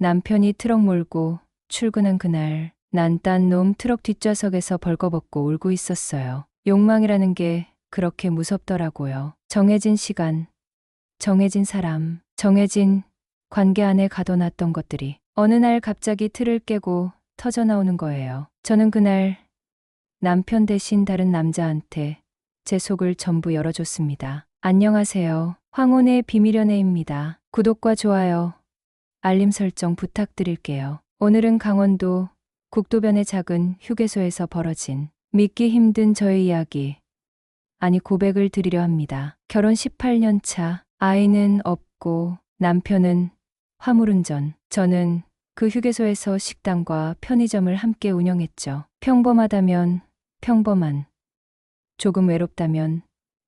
남편이 트럭 몰고 출근한 그날 난 딴 놈 트럭 뒷좌석에서 벌거벗고 울고 있었어요. 욕망이라는 게 그렇게 무섭더라고요. 정해진 시간, 정해진 사람, 정해진 관계 안에 가둬놨던 것들이 어느 날 갑자기 틀을 깨고 터져 나오는 거예요. 저는 그날 남편 대신 다른 남자한테 제 속을 전부 열어줬습니다. 안녕하세요. 황혼의 비밀 연애입니다. 구독과 좋아요, 알림 설정 부탁드릴게요. 오늘은 강원도 국도변의 작은 휴게소에서 벌어진 믿기 힘든 저의 이야기, 아니 고백을 드리려 합니다. 결혼 18년 차, 아이는 없고 남편은 화물운전. 저는 그 휴게소에서 식당과 편의점을 함께 운영했죠. 평범하다면 평범한, 조금 외롭다면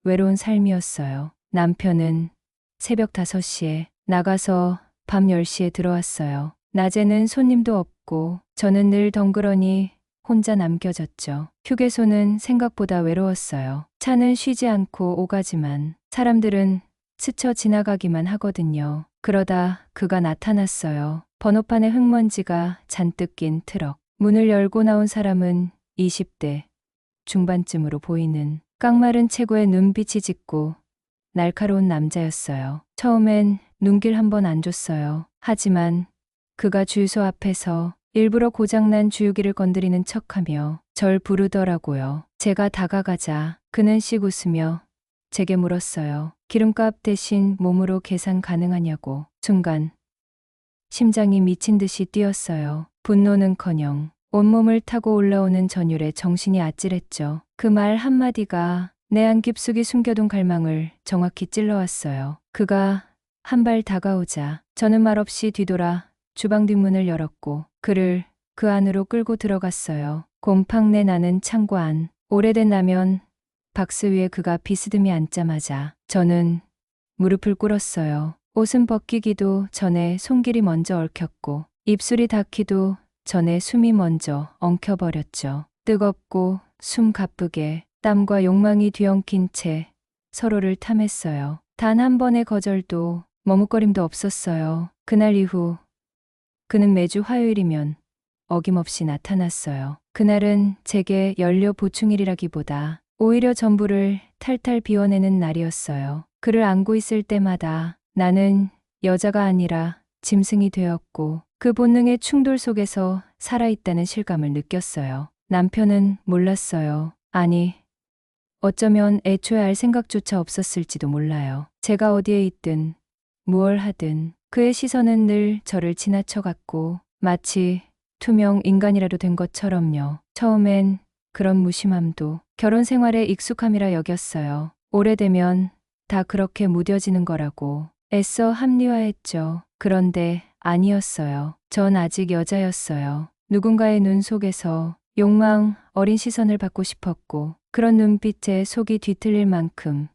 외로운 삶이었어요. 남편은 새벽 5시에 나가서 밤 10시에 들어왔어요. 낮에는 손님도 없고 저는 늘 덩그러니 혼자 남겨졌죠. 휴게소는 생각보다 외로웠어요. 차는 쉬지 않고 오가지만 사람들은 스쳐 지나가기만 하거든요. 그러다 그가 나타났어요. 번호판에 흙먼지가 잔뜩 낀 트럭. 문을 열고 나온 사람은 20대 중반쯤으로 보이는 깡마른 체구에 눈빛이 짙고 날카로운 남자였어요. 처음엔 눈길 한 번 안 줬어요. 하지만 그가 주유소 앞에서 일부러 고장난 주유기를 건드리는 척하며 절 부르더라고요. 제가 다가가자 그는 씩 웃으며 제게 물었어요. 기름값 대신 몸으로 계산 가능하냐고. 순간 심장이 미친 듯이 뛰었어요. 분노는커녕 온몸을 타고 올라오는 전율에 정신이 아찔했죠. 그 말 한마디가 내 안 깊숙이 숨겨둔 갈망을 정확히 찔러왔어요. 그가 한 발 다가오자 저는 말없이 뒤돌아 주방 뒷문을 열었고 그를 그 안으로 끌고 들어갔어요. 곰팡내 나는 창고 안. 오래된 라면 박스 위에 그가 비스듬히 앉자마자 저는 무릎을 꿇었어요. 옷은 벗기기도 전에 손길이 먼저 얽혔고 입술이 닿기도 전에 숨이 먼저 엉켜버렸죠. 뜨겁고 숨 가쁘게 땀과 욕망이 뒤엉킨 채 서로를 탐했어요. 단 한 번의 거절도 머뭇거림도 없었어요. 그날 이후 그는 매주 화요일이면 어김없이 나타났어요. 그날은 제게 연료 보충일이라기보다 오히려 전부를 탈탈 비워내는 날이었어요. 그를 안고 있을 때마다 나는 여자가 아니라 짐승이 되었고 그 본능의 충돌 속에서 살아있다는 실감을 느꼈어요. 남편은 몰랐어요. 아니, 어쩌면 애초에 알 생각조차 없었을지도 몰라요. 제가 어디에 있든 무얼 하든 그의 시선은 늘 저를 지나쳐갔고 마치 투명 인간이라도 된 것처럼요. 처음엔 그런 무심함도 결혼 생활에 익숙함이라 여겼어요. 오래되면 다 그렇게 무뎌지는 거라고 애써 합리화했죠. 그런데 아니었어요. 전 아직 여자였어요. 누군가의 눈 속에서 욕망 어린 시선을 받고 싶었고 그런 눈빛에 속이 뒤틀릴 만큼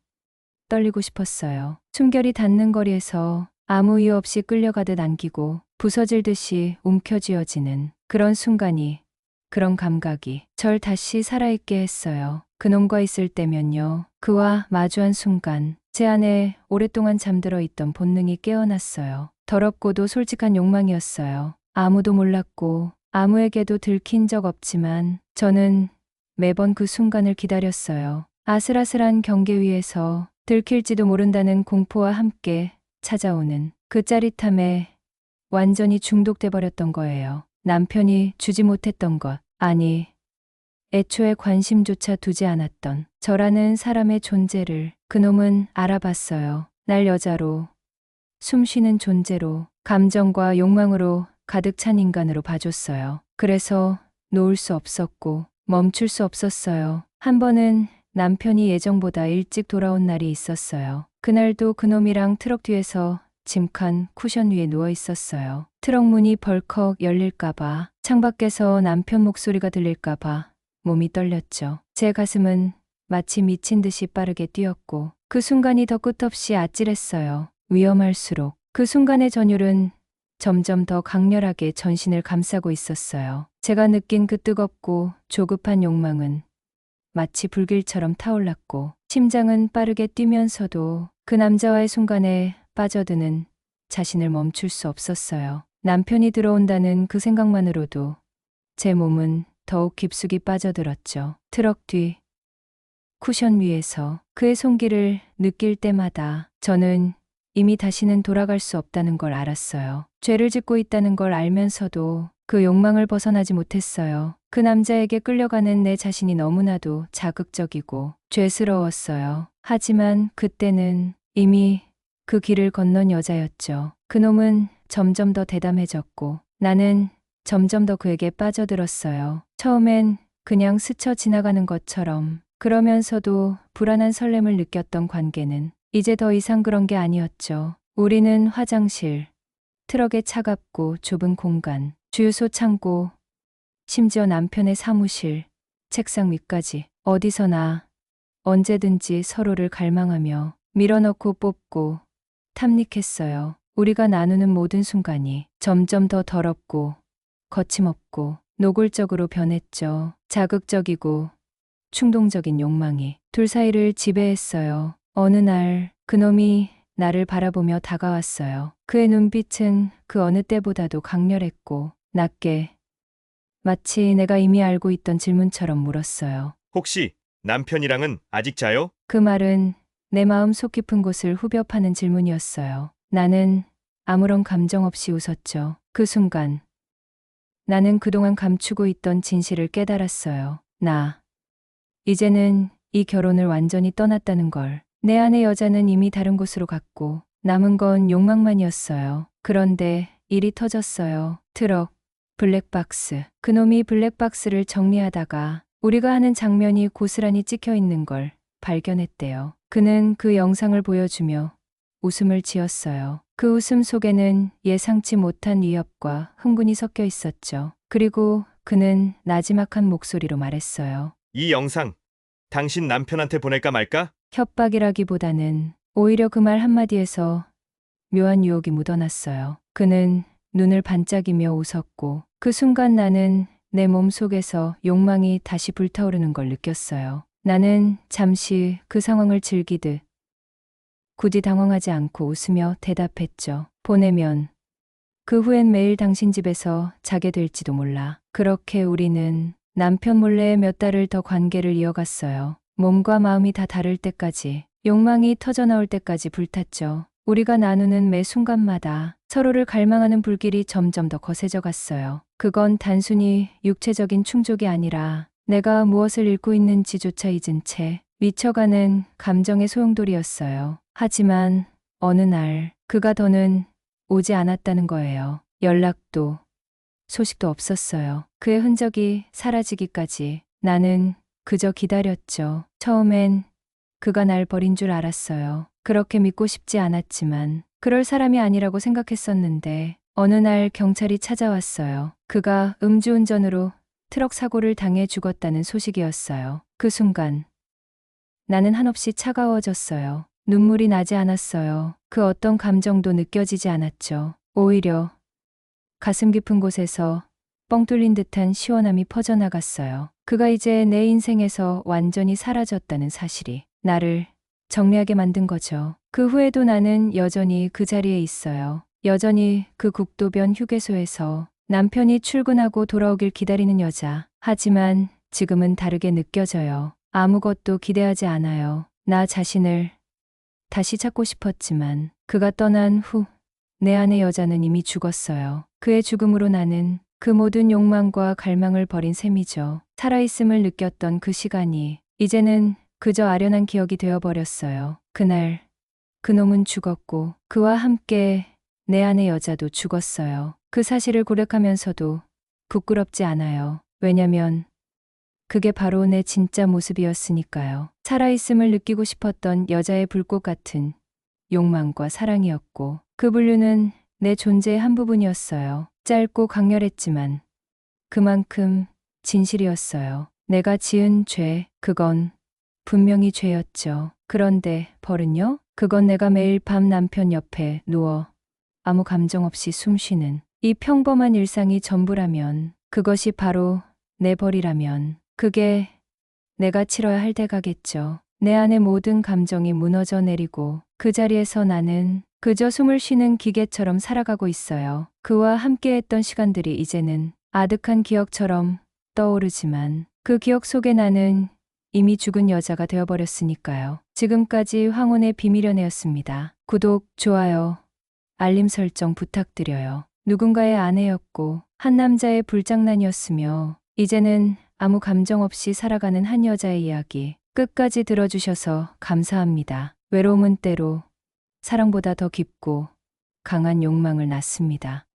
떨리고 싶었어요. 숨결이 닿는 거리에서 아무 이유 없이 끌려가듯 안기고 부서질 듯이 움켜쥐어지는 그런 순간이, 그런 감각이 절 다시 살아있게 했어요. 그놈과 있을 때면요. 그와 마주한 순간 제 안에 오랫동안 잠들어 있던 본능이 깨어났어요. 더럽고도 솔직한 욕망이었어요. 아무도 몰랐고 아무에게도 들킨 적 없지만 저는 매번 그 순간을 기다렸어요. 아슬아슬한 경계 위에서 들킬지도 모른다는 공포와 함께 찾아오는 그 짜릿함에 완전히 중독돼 버렸던 거예요. 남편이 주지 못했던 것, 아니 애초에 관심조차 두지 않았던 저라는 사람의 존재를 그놈은 알아봤어요. 날 여자로, 숨쉬는 존재로, 감정과 욕망으로 가득 찬 인간으로 봐줬어요. 그래서 놓을 수 없었고 멈출 수 없었어요. 한 번은 남편이 예정보다 일찍 돌아온 날이 있었어요. 그날도 그놈이랑 트럭 뒤에서 짐칸 쿠션 위에 누워 있었어요. 트럭 문이 벌컥 열릴까봐, 창밖에서 남편 목소리가 들릴까봐 몸이 떨렸죠. 제 가슴은 마치 미친 듯이 빠르게 뛰었고 그 순간이 더 끝없이 아찔했어요. 위험할수록 그 순간의 전율은 점점 더 강렬하게 전신을 감싸고 있었어요. 제가 느낀 그 뜨겁고 조급한 욕망은 마치 불길처럼 타올랐고 심장은 빠르게 뛰면서도 그 남자와의 순간에 빠져드는 자신을 멈출 수 없었어요. 남편이 들어온다는 그 생각만으로도 제 몸은 더욱 깊숙이 빠져들었죠. 트럭 뒤 쿠션 위에서 그의 손길을 느낄 때마다 저는 이미 다시는 돌아갈 수 없다는 걸 알았어요. 죄를 짓고 있다는 걸 알면서도 그 욕망을 벗어나지 못했어요. 그 남자에게 끌려가는 내 자신이 너무나도 자극적이고 죄스러웠어요. 하지만 그때는 이미 그 길을 건넌 여자였죠. 그놈은 점점 더 대담해졌고 나는 점점 더 그에게 빠져들었어요. 처음엔 그냥 스쳐 지나가는 것처럼, 그러면서도 불안한 설렘을 느꼈던 관계는 이제 더 이상 그런 게 아니었죠. 우리는 화장실, 트럭의 차갑고 좁은 공간, 주유소 창고, 심지어 남편의 사무실, 책상 위까지 어디서나 언제든지 서로를 갈망하며 밀어넣고 뽑고 탐닉했어요. 우리가 나누는 모든 순간이 점점 더 더럽고 거침없고 노골적으로 변했죠. 자극적이고 충동적인 욕망이 둘 사이를 지배했어요. 어느 날 그놈이 나를 바라보며 다가왔어요. 그의 눈빛은 그 어느 때보다도 강렬했고 낮게, 마치 내가 이미 알고 있던 질문처럼 물었어요. 혹시 남편이랑은 아직 자요? 그 말은 내 마음 속 깊은 곳을 후벼 파는 질문이었어요. 나는 아무런 감정 없이 웃었죠. 그 순간 나는 그동안 감추고 있던 진실을 깨달았어요. 이제는 이 결혼을 완전히 떠났다는 걸. 내 안의 여자는 이미 다른 곳으로 갔고 남은 건 욕망만이었어요. 그런데 일이 터졌어요. 트럭, 블랙박스. 그놈이 블랙박스를 정리하다가 우리가 하는 장면이 고스란히 찍혀 있는 걸 발견했대요. 그는 그 영상을 보여주며 웃음을 지었어요. 그 웃음 속에는 예상치 못한 위협과 흥분이 섞여 있었죠. 그리고 그는 나지막한 목소리로 말했어요. 이 영상 당신 남편한테 보낼까 말까? 협박이라기보다는 오히려 그 말 한마디에서 묘한 유혹이 묻어났어요. 그는 눈을 반짝이며 웃었고 그 순간 나는 내 몸 속에서 욕망이 다시 불타오르는 걸 느꼈어요. 나는 잠시 그 상황을 즐기듯 굳이 당황하지 않고 웃으며 대답했죠. 보내면 그 후엔 매일 당신 집에서 자게 될지도 몰라. 그렇게 우리는 남편 몰래 몇 달을 더 관계를 이어갔어요. 몸과 마음이 다 다를 때까지, 욕망이 터져나올 때까지 불탔죠. 우리가 나누는 매 순간마다 서로를 갈망하는 불길이 점점 더 거세져 갔어요. 그건 단순히 육체적인 충족이 아니라 내가 무엇을 잃고 있는지조차 잊은 채 미쳐가는 감정의 소용돌이였어요. 하지만 어느 날 그가 더는 오지 않았다는 거예요. 연락도, 소식도 없었어요. 그의 흔적이 사라지기까지 나는 그저 기다렸죠. 처음엔 그가 날 버린 줄 알았어요. 그렇게 믿고 싶지 않았지만 그럴 사람이 아니라고 생각했었는데 어느 날 경찰이 찾아왔어요. 그가 음주운전으로 트럭 사고를 당해 죽었다는 소식이었어요. 그 순간 나는 한없이 차가워졌어요. 눈물이 나지 않았어요. 그 어떤 감정도 느껴지지 않았죠. 오히려 가슴 깊은 곳에서 뻥 뚫린 듯한 시원함이 퍼져나갔어요. 그가 이제 내 인생에서 완전히 사라졌다는 사실이 나를 정리하게 만든 거죠. 그 후에도 나는 여전히 그 자리에 있어요. 여전히 그 국도변 휴게소에서 남편이 출근하고 돌아오길 기다리는 여자. 하지만 지금은 다르게 느껴져요. 아무것도 기대하지 않아요. 나 자신을 다시 찾고 싶었지만 그가 떠난 후 내 안의 여자는 이미 죽었어요. 그의 죽음으로 나는 그 모든 욕망과 갈망을 버린 셈이죠. 살아있음을 느꼈던 그 시간이 이제는 그저 아련한 기억이 되어버렸어요. 그날 그놈은 죽었고 그와 함께 내 안의 여자도 죽었어요. 그 사실을 고백하면서도 부끄럽지 않아요. 왜냐면 그게 바로 내 진짜 모습이었으니까요. 살아있음을 느끼고 싶었던 여자의 불꽃 같은 욕망과 사랑이었고 그 분류는 내 존재의 한 부분이었어요. 짧고 강렬했지만 그만큼 진실이었어요. 내가 지은 죄, 그건 분명히 죄였죠. 그런데 벌은요? 그건 내가 매일 밤 남편 옆에 누워 아무 감정 없이 숨 쉬는 이 평범한 일상이 전부라면, 그것이 바로 내 벌이라면 그게 내가 치러야 할 대가겠죠. 내 안의 모든 감정이 무너져 내리고 그 자리에서 나는 그저 숨을 쉬는 기계처럼 살아가고 있어요. 그와 함께했던 시간들이 이제는 아득한 기억처럼 떠오르지만 그 기억 속에 나는 이미 죽은 여자가 되어버렸으니까요. 지금까지 황혼의 비밀연애였습니다. 구독, 좋아요, 알림 설정 부탁드려요. 누군가의 아내였고 한 남자의 불장난이었으며 이제는 아무 감정 없이 살아가는 한 여자의 이야기 끝까지 들어주셔서 감사합니다. 외로움은 때로 사랑보다 더 깊고 강한 욕망을 낳습니다.